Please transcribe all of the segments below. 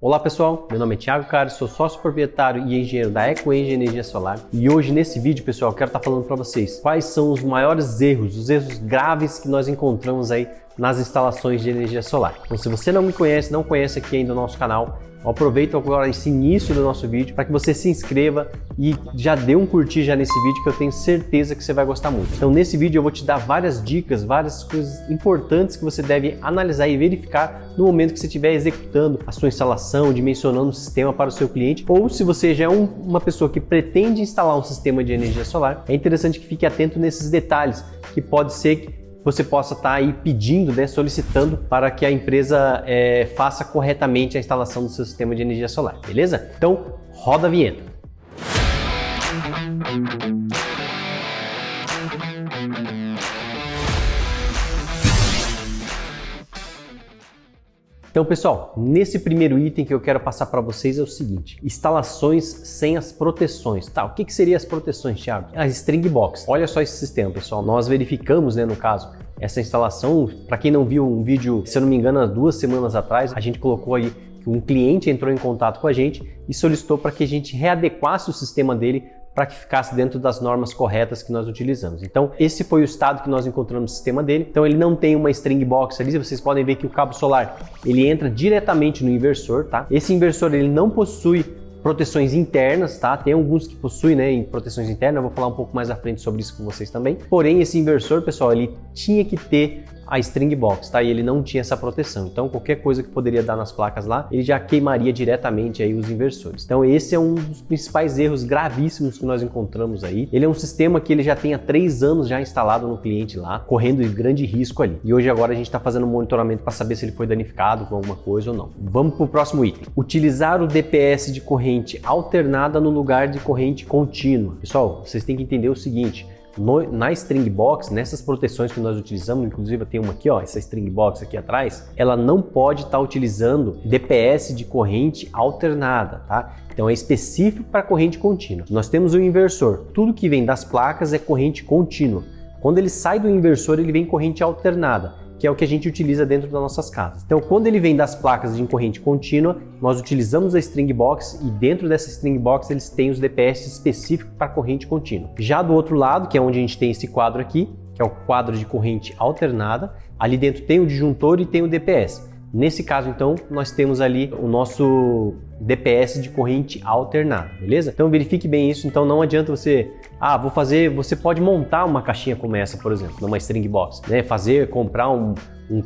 Olá pessoal, meu nome é Thiago Carlos, sou sócio proprietário e engenheiro da EcoEnergy Energia Solar e hoje nesse vídeo, pessoal, eu quero estar falando para vocês quais são os maiores erros, os erros graves que nós encontramos aí nas instalações de energia solar. Então, se você não me conhece, não conhece aqui ainda o nosso canal, aproveita agora esse início do nosso vídeo para que você se inscreva e já dê um curtir já nesse vídeo que eu tenho certeza que você vai gostar muito. Então nesse vídeo eu vou te dar várias dicas, várias coisas importantes que você deve analisar e verificar no momento que você estiver executando a sua instalação, dimensionando o sistema para o seu cliente, ou se você já é uma pessoa que pretende instalar um sistema de energia solar, é interessante que fique atento nesses detalhes, que pode ser que você possa estar aí pedindo, solicitando para que a empresa faça corretamente a instalação do seu sistema de energia solar, beleza? Então, roda a vinheta. Então, pessoal, nesse primeiro item que eu quero passar para vocês é o seguinte: instalações sem as proteções. Tá, o que seriam as proteções, Thiago? A string box. Olha só esse sistema, pessoal. Nós verificamos, no caso, essa instalação. Para quem não viu um vídeo, se eu não me engano, há 2 semanas atrás, a gente colocou aí que um cliente entrou em contato com a gente e solicitou para que a gente readequasse o sistema dele para que ficasse dentro das normas corretas que nós utilizamos. Então, esse foi o estado que nós encontramos no sistema dele. Então, ele não tem uma string box ali. Vocês podem ver que o cabo solar, ele entra diretamente no inversor, tá? Esse inversor, ele não possui proteções internas, tá? Tem alguns que possuem, em proteções internas. Eu vou falar um pouco mais à frente sobre isso com vocês também. Porém, esse inversor, pessoal, ele tinha que ter a string box, tá? E ele não tinha essa proteção. Então, qualquer coisa que poderia dar nas placas lá, ele já queimaria diretamente aí os inversores. Então, esse é um dos principais erros gravíssimos que nós encontramos aí. Ele é um sistema que ele já tem há 3 anos já instalado no cliente lá, correndo de grande risco ali. E hoje agora a gente está fazendo um monitoramento para saber se ele foi danificado com alguma coisa ou não. Vamos para o próximo item. Utilizar o DPS de corrente alternada no lugar de corrente contínua. Pessoal, vocês têm que entender o seguinte: na string box, nessas proteções que nós utilizamos, inclusive eu tenho uma aqui, essa string box aqui atrás, ela não pode estar utilizando DPS de corrente alternada, tá? Então é específico para corrente contínua. Nós temos o inversor, tudo que vem das placas é corrente contínua. Quando ele sai do inversor, ele vem corrente alternada, que é o que a gente utiliza dentro das nossas casas. Então, quando ele vem das placas de corrente contínua, nós utilizamos a string box e dentro dessa string box eles têm os DPS específicos para corrente contínua. Já do outro lado, que é onde a gente tem esse quadro aqui, que é o quadro de corrente alternada, ali dentro tem o disjuntor e tem o DPS. Nesse caso, então, nós temos ali o nosso DPS de corrente alternada, beleza? Então verifique bem isso. Então não adianta você, você pode montar uma caixinha como essa, por exemplo, numa string box, comprar um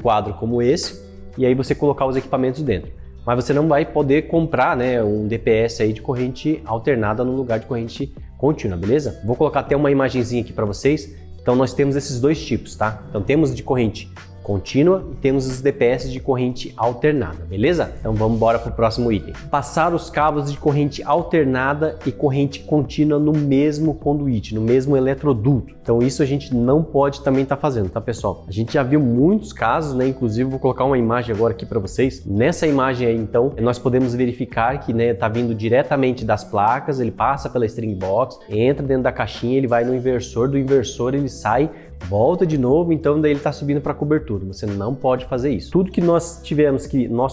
quadro como esse e aí você colocar os equipamentos dentro. Mas você não vai poder comprar, um DPS aí de corrente alternada no lugar de corrente contínua, beleza? Vou colocar até uma imagenzinha aqui para vocês. Então nós temos esses dois tipos, tá? Então temos de corrente contínua e temos os DPS de corrente alternada, beleza? Então vamos embora para o próximo item. Passar os cabos de corrente alternada e corrente contínua no mesmo conduíte, no mesmo eletroduto. Então isso a gente não pode também estar fazendo, tá, pessoal? A gente já viu muitos casos, inclusive vou colocar uma imagem agora aqui para vocês. Nessa imagem aí, então, nós podemos verificar que, tá vindo diretamente das placas, ele passa pela string box, entra dentro da caixinha, ele vai no inversor, do inversor ele sai, volta de novo, então daí ele está subindo para a cobertura. Você não pode fazer isso. Tudo que nós tivemos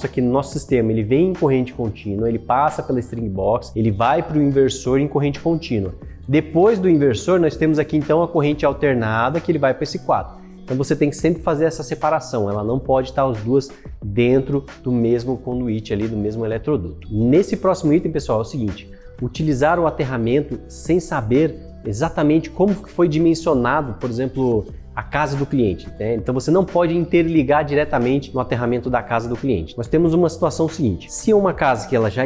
aqui no nosso sistema, ele vem em corrente contínua, ele passa pela string box, ele vai para o inversor em corrente contínua. Depois do inversor, nós temos aqui então a corrente alternada, que ele vai para esse quadro. Então você tem que sempre fazer essa separação, ela não pode estar as duas dentro do mesmo conduíte ali, do mesmo eletroduto. Nesse próximo item, pessoal, é o seguinte: utilizar o aterramento sem saber exatamente como foi dimensionado, por exemplo, a casa do cliente, Então você não pode interligar diretamente no aterramento da casa do cliente. Nós temos uma situação seguinte: se é uma casa que ela já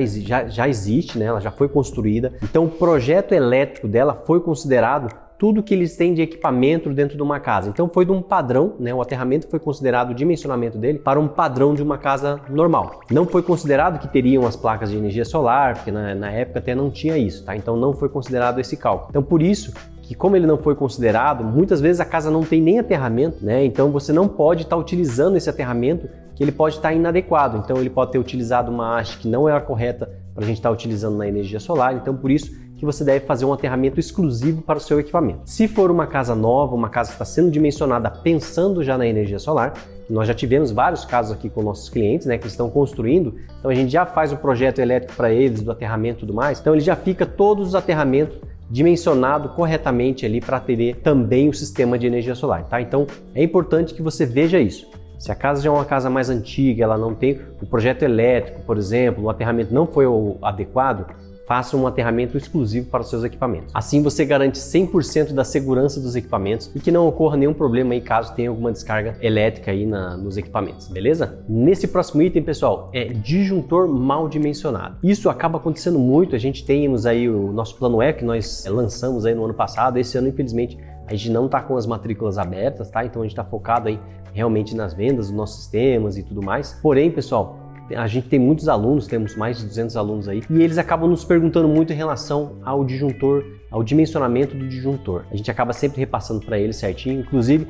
existe, ela já foi construída, então o projeto elétrico dela foi considerado tudo que eles têm de equipamento dentro de uma casa. Então foi de um padrão, o aterramento foi considerado, o dimensionamento dele, para um padrão de uma casa normal. Não foi considerado que teriam as placas de energia solar, porque na época até não tinha isso, tá? Então não foi considerado esse cálculo. Então por isso que, como ele não foi considerado, muitas vezes a casa não tem nem aterramento, Então você não pode estar utilizando esse aterramento, que ele pode estar inadequado. Então ele pode ter utilizado uma haste que não é a correta para a gente estar utilizando na energia solar. Então por isso que você deve fazer um aterramento exclusivo para o seu equipamento. Se for uma casa nova, uma casa que está sendo dimensionada pensando já na energia solar, Nós já tivemos vários casos aqui com nossos clientes, né, que estão construindo, então a gente já faz o projeto elétrico para eles, do aterramento e tudo mais, então ele já fica todos os aterramentos dimensionado corretamente ali para atender também o sistema de energia solar, tá? Então é importante que você veja isso. Se a casa já é uma casa mais antiga, ela não tem o projeto elétrico, por exemplo, o aterramento não foi o adequado, faça um aterramento exclusivo para os seus equipamentos. Assim você garante 100% da segurança dos equipamentos e que não ocorra nenhum problema aí caso tenha alguma descarga elétrica aí nos equipamentos, beleza? Nesse próximo item, pessoal, é disjuntor mal dimensionado. Isso acaba acontecendo muito, a gente temos aí o nosso plano E que nós lançamos aí no ano passado, esse ano infelizmente a gente não está com as matrículas abertas, tá? Então a gente está focado aí realmente nas vendas dos nossos sistemas e tudo mais. Porém, pessoal, a gente tem muitos alunos, temos mais de 200 alunos aí, e eles acabam nos perguntando muito em relação ao disjuntor, ao dimensionamento do disjuntor. A gente acaba sempre repassando para eles certinho, inclusive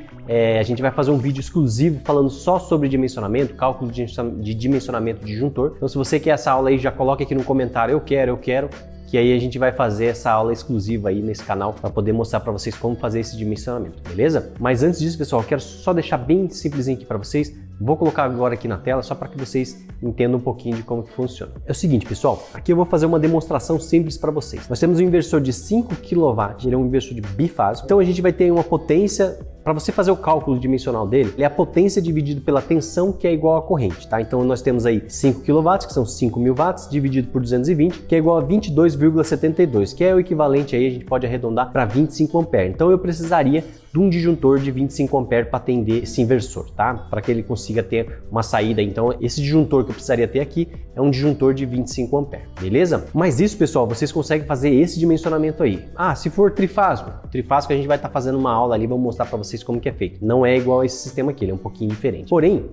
a gente vai fazer um vídeo exclusivo falando só sobre dimensionamento, cálculo de dimensionamento de disjuntor. Então se você quer essa aula aí, já coloque aqui no comentário, eu quero, que aí a gente vai fazer essa aula exclusiva aí nesse canal para poder mostrar para vocês como fazer esse dimensionamento, beleza? Mas antes disso, pessoal, eu quero só deixar bem simplesinho aqui para vocês. Vou colocar agora aqui na tela só para que vocês entendam um pouquinho de como que funciona. É o seguinte, pessoal, aqui eu vou fazer uma demonstração simples para vocês. Nós temos um inversor de 5 kW, ele é um inversor de bifásico, então a gente vai ter uma potência. Para você fazer o cálculo dimensional dele, ele é a potência dividido pela tensão, que é igual à corrente, tá? Então nós temos aí 5 kW, que são 5.000 watts, dividido por 220, que é igual a 22,72, que é o equivalente aí, a gente pode arredondar para 25 amperes. Então eu precisaria de um disjuntor de 25 amperes para atender esse inversor, tá? Para que ele consiga ter uma saída. Então esse disjuntor que eu precisaria ter aqui é um disjuntor de 25 amperes, beleza? Mas isso, pessoal, vocês conseguem fazer esse dimensionamento aí. Ah, se for trifásico a gente vai estar fazendo uma aula ali, vamos mostrar para vocês como que é feito. Não é igual a esse sistema aqui, ele é um pouquinho diferente. Porém,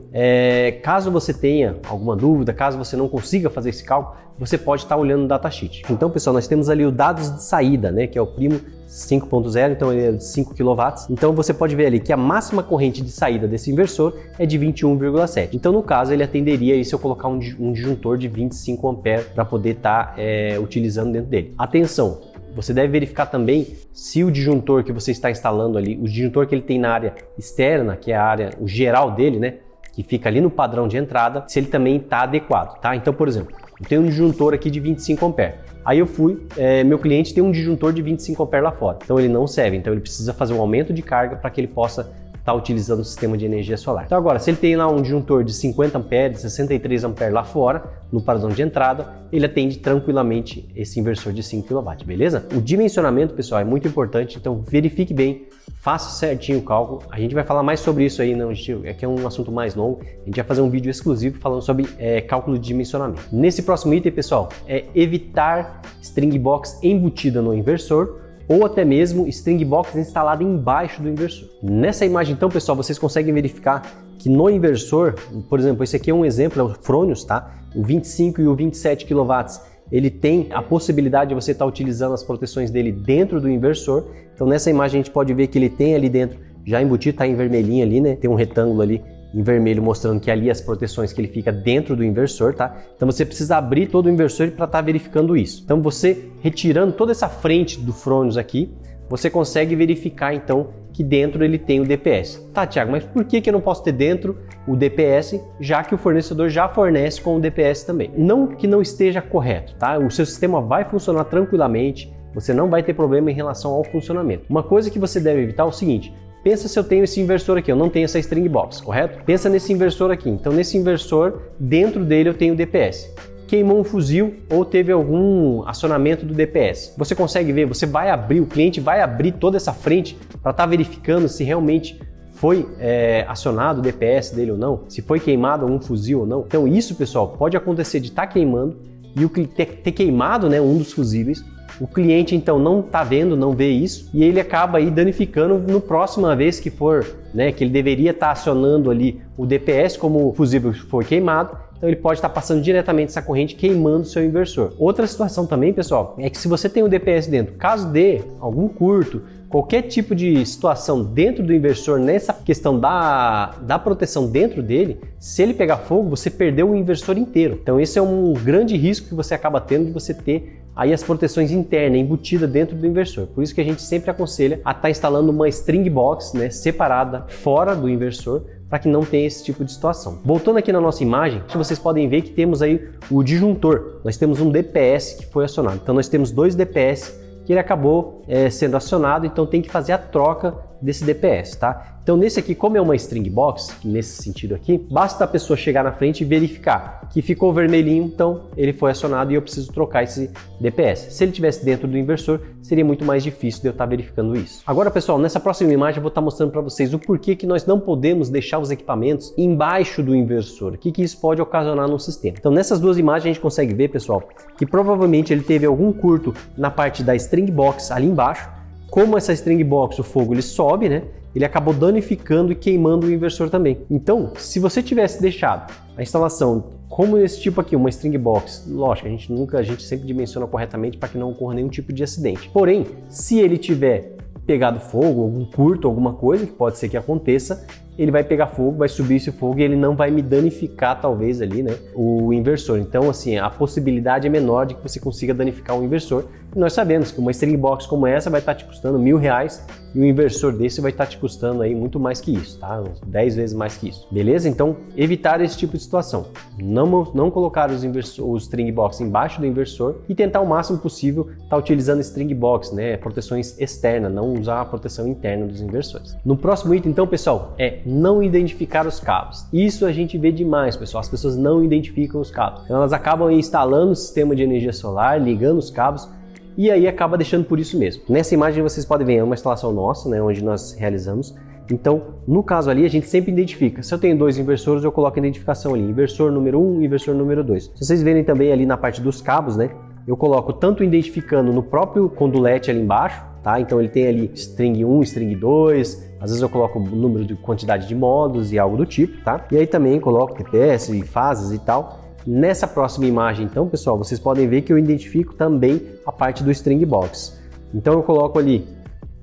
caso você tenha alguma dúvida, caso você não consiga fazer esse cálculo, você pode estar olhando no datasheet. Então, pessoal, nós temos ali o dados de saída, né, que é o primo 5.0, então ele é de 5 kW. Então você pode ver ali que a máxima corrente de saída desse inversor é de 21,7. Então no caso ele atenderia aí se eu colocar um disjuntor de 25 amperes para poder estar utilizando dentro dele. Atenção! Você deve verificar também se o disjuntor que você está instalando ali, o disjuntor que ele tem na área externa, que é a área, o geral dele, né, que fica ali no padrão de entrada, se ele também está adequado, tá? Então, por exemplo, eu tenho um disjuntor aqui de 25 amperes. Aí eu fui, meu cliente tem um disjuntor de 25 amperes lá fora, então ele não serve, então ele precisa fazer um aumento de carga para que ele possa estar utilizando o sistema de energia solar. Então agora, se ele tem lá um disjuntor de 50 amperes, 63 amperes lá fora, no padrão de entrada, ele atende tranquilamente esse inversor de 5 kW, beleza? O dimensionamento, pessoal, é muito importante, então verifique bem, faça certinho o cálculo. A gente vai falar mais sobre isso aí, não, aqui é um assunto mais longo, a gente vai fazer um vídeo exclusivo falando sobre cálculo de dimensionamento. Nesse próximo item, pessoal, é evitar string box embutida no inversor, ou até mesmo string box instalada embaixo do inversor. Nessa imagem, então, pessoal, vocês conseguem verificar que no inversor, por exemplo, esse aqui é um exemplo, é o Fronius, tá? O 25 e o 27 kW, ele tem a possibilidade de você estar utilizando as proteções dele dentro do inversor. Então nessa imagem a gente pode ver que ele tem ali dentro, já embutido, está em vermelhinho ali, né? Tem um retângulo ali em vermelho mostrando que ali as proteções que ele fica dentro do inversor, tá? Então você precisa abrir todo o inversor para estar verificando isso. Então você retirando toda essa frente do Fronius aqui, você consegue verificar então que dentro ele tem o DPS. Tá, Thiago, mas por que eu não posso ter dentro o DPS, já que o fornecedor já fornece com o DPS também? Não que não esteja correto, tá? O seu sistema vai funcionar tranquilamente, você não vai ter problema em relação ao funcionamento. Uma coisa que você deve evitar é o seguinte: pensa se eu tenho esse inversor aqui, eu não tenho essa string box, correto? Pensa nesse inversor aqui, então nesse inversor, dentro dele eu tenho o DPS. Queimou um fuzil ou teve algum acionamento do DPS. Você consegue ver, você vai abrir, o cliente vai abrir toda essa frente para estar verificando se realmente foi acionado o DPS dele ou não, se foi queimado algum fuzil ou não. Então isso, pessoal, pode acontecer de estar queimando e o ter queimado, né, um dos fusíveis. O cliente então não está vendo, não vê isso e ele acaba aí danificando no próxima vez que for, né, que ele deveria estar acionando ali o DPS como o fusível foi queimado. Então ele pode estar passando diretamente essa corrente queimando o seu inversor. Outra situação também, pessoal, é que se você tem o DPS dentro, caso dê algum curto, qualquer tipo de situação dentro do inversor, nessa questão da proteção dentro dele, se ele pegar fogo, você perdeu o inversor inteiro. Então esse é um grande risco que você acaba tendo de você ter aí as proteções internas, embutidas dentro do inversor. Por isso que a gente sempre aconselha a estar instalando uma string box, né, separada fora do inversor, para que não tenha esse tipo de situação. Voltando aqui na nossa imagem, vocês podem ver que temos aí o disjuntor. Nós temos um DPS que foi acionado. Então nós temos 2 DPS que ele acabou sendo acionado, então tem que fazer a troca desse DPS, tá? Então nesse aqui, como é uma string box, nesse sentido aqui, basta a pessoa chegar na frente e verificar que ficou vermelhinho, então ele foi acionado e eu preciso trocar esse DPS. Se ele estivesse dentro do inversor, seria muito mais difícil de eu estar verificando isso. Agora, pessoal, nessa próxima imagem eu vou estar mostrando para vocês o porquê que nós não podemos deixar os equipamentos embaixo do inversor. O que isso pode ocasionar no sistema. Então nessas duas imagens a gente consegue ver, pessoal, que provavelmente ele teve algum curto na parte da string box ali embaixo. Como essa string box, o fogo ele sobe, né? Ele acabou danificando e queimando o inversor também. Então, se você tivesse deixado a instalação como esse tipo aqui, uma string box, lógico, a gente sempre dimensiona corretamente para que não ocorra nenhum tipo de acidente. Porém, se ele tiver pegado fogo, algum curto, alguma coisa que pode ser que aconteça, ele vai pegar fogo, vai subir esse fogo e ele não vai me danificar talvez ali, né, o inversor. Então, assim, a possibilidade é menor de que você consiga danificar o inversor. E nós sabemos que uma string box como essa vai estar te custando R$1.000 e um inversor desse vai estar te custando aí muito mais que isso, tá? Uns 10 vezes mais que isso. Beleza? Então, evitar esse tipo de situação. Não colocar os string box embaixo do inversor e tentar o máximo possível estar utilizando string box, né, proteções externas, não usar a proteção interna dos inversores. No próximo item, então, pessoal, é não identificar os cabos. Isso a gente vê demais, pessoal. As pessoas não identificam os cabos. Então, elas acabam instalando o sistema de energia solar, ligando os cabos, e aí acaba deixando por isso mesmo. Nessa imagem vocês podem ver, é uma instalação nossa, né, onde nós realizamos. Então, no caso ali, a gente sempre identifica. Se eu tenho 2 inversores, eu coloco a identificação ali. Inversor número 1 e inversor número 2. Se vocês verem também ali na parte dos cabos, né, eu coloco tanto identificando no próprio condulete ali embaixo, tá? Então ele tem ali string 1, string 2, às vezes eu coloco o número de quantidade de modos e algo do tipo, tá? E aí também coloco TPS e fases e tal. Nessa próxima imagem, então, pessoal, vocês podem ver que eu identifico também a parte do string box. Então eu coloco ali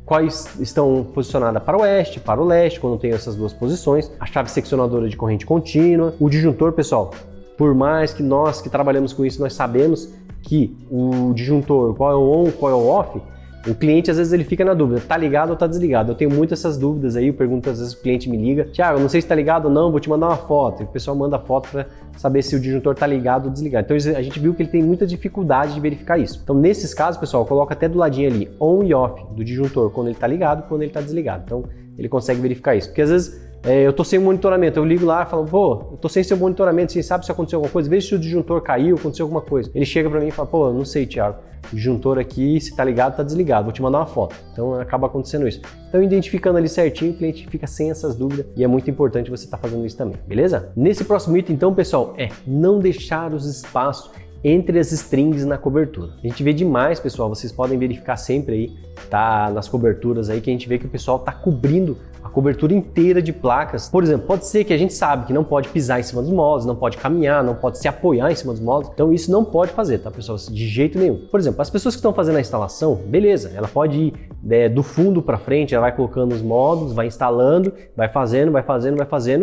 quais estão posicionadas para o oeste, para o leste, quando eu tenho essas duas posições, a chave seccionadora de corrente contínua, o disjuntor, pessoal, por mais que nós que trabalhamos com isso, nós sabemos que o disjuntor, qual é o on, qual é o off, o cliente às vezes ele fica na dúvida, tá ligado ou tá desligado? Eu tenho muitas essas dúvidas aí, eu pergunto às vezes o cliente me liga, Thiago, não sei se tá ligado ou não, vou te mandar uma foto. E o pessoal manda foto para saber se o disjuntor tá ligado ou desligado. Então a gente viu que ele tem muita dificuldade de verificar isso. Então nesses casos, pessoal, coloca até do ladinho ali, on e off do disjuntor, quando ele tá ligado e quando ele tá desligado. Então ele consegue verificar isso. Porque às vezes eu tô sem monitoramento, eu ligo lá e falo, pô, eu tô sem seu monitoramento, você sabe se aconteceu alguma coisa, veja se o disjuntor caiu, aconteceu alguma coisa. Ele chega para mim e fala, pô, não sei, Thiago, o disjuntor aqui, se tá ligado, tá desligado, vou te mandar uma foto. Então acaba acontecendo isso. Então identificando ali certinho, o cliente fica sem essas dúvidas e é muito importante você estar fazendo isso também, beleza? Nesse próximo item, então, pessoal, é não deixar os espaços entre as strings na cobertura. A gente vê demais, pessoal, vocês podem verificar sempre aí, tá, nas coberturas aí, que a gente vê que o pessoal tá cobrindo a cobertura inteira de placas. Por exemplo, pode ser que a gente sabe que não pode pisar em cima dos módulos, não pode caminhar, não pode se apoiar em cima dos módulos, então isso não pode fazer, tá, pessoal? De jeito nenhum. Por exemplo, as pessoas que estão fazendo a instalação, beleza, ela pode ir do fundo para frente, ela vai colocando os módulos, vai instalando, vai fazendo,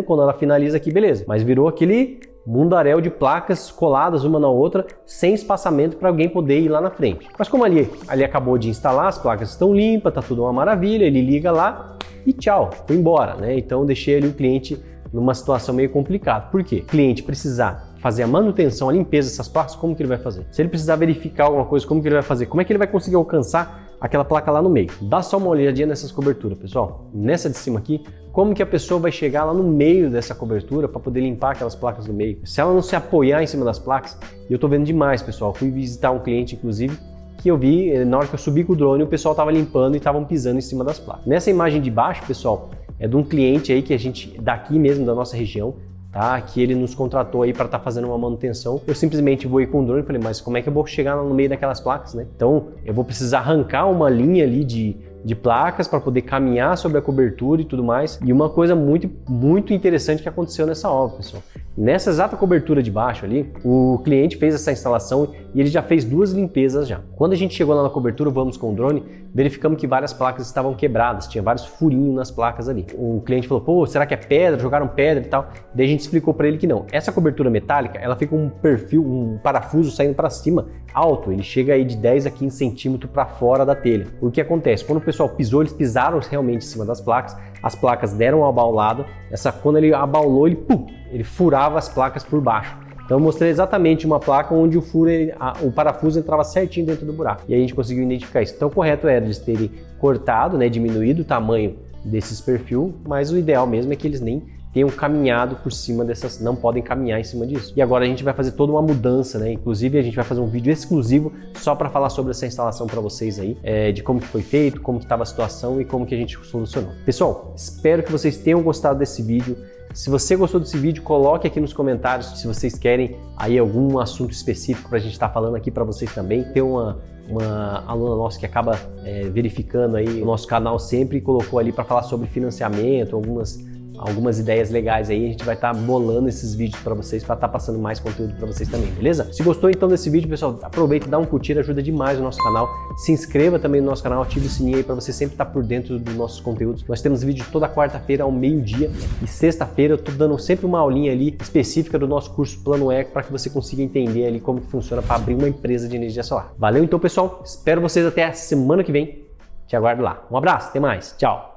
quando ela finaliza aqui, beleza, mas virou aquele mundaréu de placas coladas uma na outra, sem espaçamento para alguém poder ir lá na frente. Mas como ali acabou de instalar, as placas estão limpas, tá tudo uma maravilha, ele liga lá e tchau, foi embora, né? Então deixei ali o cliente numa situação meio complicada. Por quê? O cliente precisar fazer a manutenção, a limpeza dessas placas, como que ele vai fazer? Se ele precisar verificar alguma coisa, como que ele vai fazer? Como é que ele vai conseguir alcançar aquela placa lá no meio? Dá só uma olhadinha nessas coberturas, pessoal. Nessa de cima aqui, como que a pessoa vai chegar lá no meio dessa cobertura para poder limpar aquelas placas do meio? Se ela não se apoiar em cima das placas, e eu tô vendo demais, pessoal. Fui visitar um cliente, inclusive, que eu vi, na hora que eu subi com o drone, o pessoal tava limpando e estavam pisando em cima das placas. Nessa imagem de baixo, pessoal, é de um cliente aí que a gente, daqui mesmo, da nossa região, tá? Que ele nos contratou aí para estar fazendo uma manutenção. Eu simplesmente vou ir com o drone e falei, mas como é que eu vou chegar lá no meio daquelas placas, né? Então, eu vou precisar arrancar uma linha ali de de placas para poder caminhar sobre a cobertura e tudo mais. E uma coisa muito interessante que aconteceu nessa obra, pessoal. Nessa exata cobertura de baixo ali, o cliente fez essa instalação e ele já fez 2 limpezas já. Quando a gente chegou lá na cobertura, vamos com o drone, verificamos que várias placas estavam quebradas, tinha vários furinhos nas placas ali. O cliente falou, pô, será que é pedra? Jogaram pedra e tal. Daí a gente explicou para ele que não. Essa cobertura metálica, ela fica um perfil, um parafuso saindo para cima, alto. Ele chega aí de 10 a 15 centímetros para fora da telha. O que acontece? Quando o pessoal pisou, eles pisaram realmente em cima das placas, as placas deram um abaulado, quando ele abaulou, ele furava as placas por baixo. Então eu mostrei exatamente uma placa onde o parafuso entrava certinho dentro do buraco. E aí a gente conseguiu identificar isso. Então o correto era eles terem cortado, né, diminuído o tamanho desses perfil, mas o ideal mesmo é que eles nem tenham caminhado por cima dessas, não podem caminhar em cima disso. E agora a gente vai fazer toda uma mudança, né? Inclusive a gente vai fazer um vídeo exclusivo só para falar sobre essa instalação para vocês aí, de como que foi feito, como que estava a situação e como que a gente solucionou. Pessoal, espero que vocês tenham gostado desse vídeo. Se você gostou desse vídeo, coloque aqui nos comentários se vocês querem aí algum assunto específico para a gente estar falando aqui para vocês também. Tem uma aluna nossa que acaba verificando aí o nosso canal sempre e colocou ali para falar sobre financiamento, algumas ideias legais aí, a gente vai estar bolando esses vídeos para vocês, para estar passando mais conteúdo para vocês também, beleza? Se gostou então desse vídeo, pessoal, aproveita e dá um curtir, ajuda demais o nosso canal. Se inscreva também no nosso canal, ative o sininho aí para você sempre estar por dentro dos nossos conteúdos. Nós temos vídeo toda quarta-feira ao meio-dia e sexta-feira eu tô dando sempre uma aulinha ali específica do nosso curso Plano Eco para que você consiga entender ali como que funciona para abrir uma empresa de energia solar. Valeu então, pessoal, espero vocês até a semana que vem. Te aguardo lá. Um abraço, até mais, tchau!